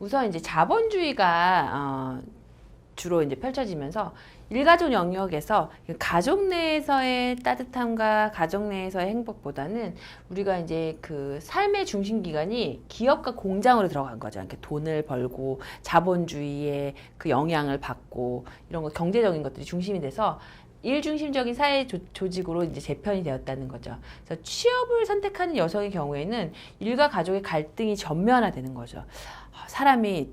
우선 이제 자본주의가 주로 이제 펼쳐지면서 일가족 영역에서 가족 내에서의 따뜻함과 가족 내에서의 행복보다는 우리가 이제 그 삶의 중심 기관이 기업과 공장으로 들어간 거죠. 이렇게 돈을 벌고 자본주의의 그 영향을 받고 이런 거 경제적인 것들이 중심이 돼서 일중심적인 사회 조직으로 이제 재편이 되었다는 거죠. 그래서 취업을 선택하는 여성의 경우에는 일과 가족의 갈등이 전면화되는 거죠. 사람이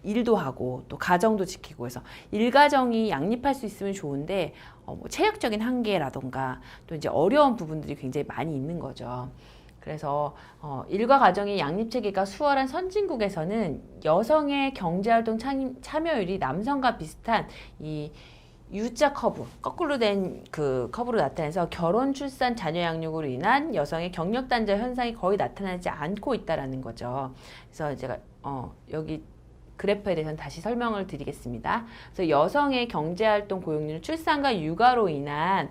일도 하고 또 가정도 지키고 해서 일가정이 양립할 수 있으면 좋은데 뭐 체력적인 한계라던가 또 이제 어려운 부분들이 굉장히 많이 있는 거죠. 그래서 일과 가정의 양립 체계가 수월한 선진국에서는 여성의 경제활동 참여율이 남성과 비슷한 이 U자 커브, 거꾸로 된 그 커브로 나타내서 결혼, 출산, 자녀 양육으로 인한 여성의 경력 단절 현상이 거의 나타나지 않고 있다라는 거죠. 그래서 제가 여기 그래프에 대해서는 다시 설명을 드리겠습니다. 그래서 여성의 경제활동 고용률은 출산과 육아로 인한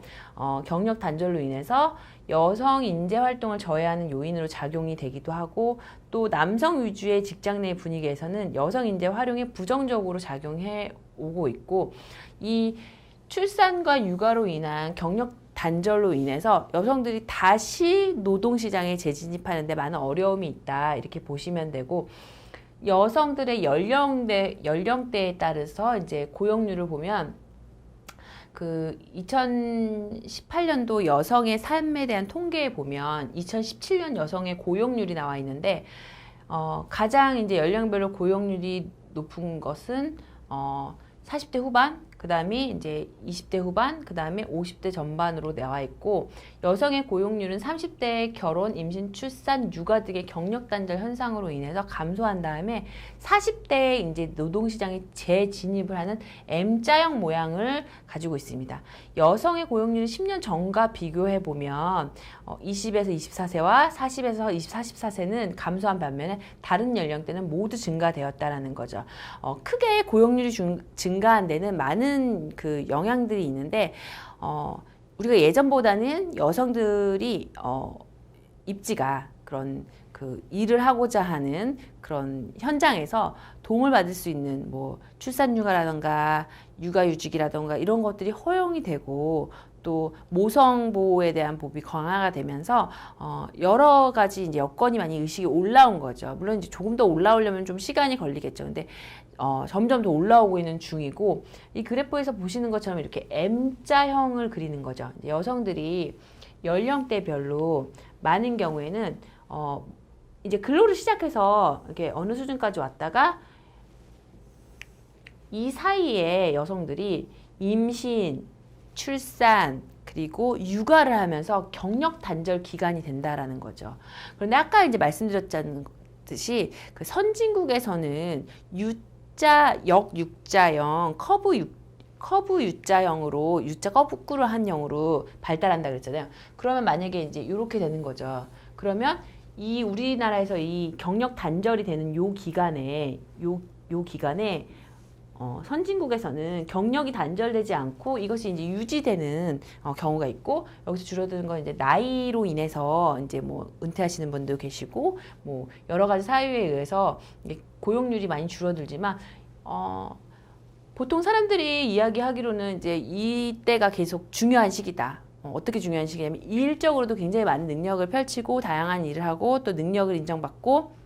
경력 단절로 인해서 여성 인재 활동을 저해하는 요인으로 작용이 되기도 하고 또 남성 위주의 직장 내 분위기에서는 여성 인재 활용에 부정적으로 작용해 오고 있고 이 출산과 육아로 인한 경력 단절로 인해서 여성들이 다시 노동시장에 재진입하는 데 많은 어려움이 있다 이렇게 보시면 되고 여성들의 연령대에 따라서 이제 고용률을 보면 그 2018년도 여성의 삶에 대한 통계에 보면 2017년 여성의 고용률이 나와 있는데 가장 이제 연령별로 고용률이 높은 것은 40대 후반, 그 다음에 이제 20대 후반, 그 다음에 50대 전반으로 나와 있고 여성의 고용률은 30대의 결혼, 임신, 출산, 육아 등의 경력 단절 현상으로 인해서 감소한 다음에 40대에 이제 노동시장에 재진입을 하는 M자형 모양을 가지고 있습니다. 여성의 고용률은 10년 전과 비교해 보면 20에서 24세와 40에서 44세는 감소한 반면에 다른 연령대는 모두 증가되었다라는 거죠. 크게 고용률이 증가한 데는 많은 그 영향들이 있는데 우리가 예전보다는 여성들이 입지가 그런 그 일을 하고자 하는 그런 현장에서 도움을 받을 수 있는 뭐 출산휴가라던가 육아휴직이라던가 이런 것들이 허용이 되고 또 모성 보호에 대한 법이 강화가 되면서 여러 가지 이제 여건이 많이 의식이 올라온 거죠. 물론 이제 조금 더 올라오려면 좀 시간이 걸리겠죠. 근데 점점 더 올라오고 있는 중이고 이 그래프에서 보시는 것처럼 이렇게 M자형을 그리는 거죠. 여성들이 연령대별로 많은 경우에는 이제 근로를 시작해서 이렇게 어느 수준까지 왔다가 이 사이에 여성들이 임신, 출산, 그리고 육아를 하면서 경력 단절 기간이 된다라는 거죠. 그런데 아까 이제 말씀드렸듯이 그 선진국에서는 역육자형, 커브 U자형으로 U자 거꾸로 한 형으로 발달한다 그랬잖아요. 그러면 만약에 이제 이렇게 되는 거죠. 그러면 이 우리나라에서 이 경력 단절이 되는 요 기간에 선진국에서는 경력이 단절되지 않고 이것이 이제 유지되는 경우가 있고 여기서 줄어드는 건 이제 나이로 인해서 이제 뭐 은퇴하시는 분도 계시고 뭐 여러 가지 사유에 의해서 고용률이 많이 줄어들지만 보통 사람들이 이야기하기로는 이제 이때가 계속 중요한 시기다. 어떻게 중요한 시기냐면 일적으로도 굉장히 많은 능력을 펼치고 다양한 일을 하고 또 능력을 인정받고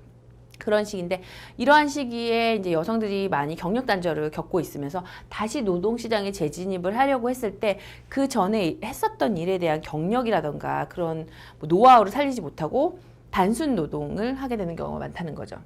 그런 시기인데 이러한 시기에 이제 여성들이 많이 경력 단절을 겪고 있으면서 다시 노동시장에 재진입을 하려고 했을 때 그 전에 했었던 일에 대한 경력이라던가 그런 뭐 노하우를 살리지 못하고 단순 노동을 하게 되는 경우가 많다는 거죠.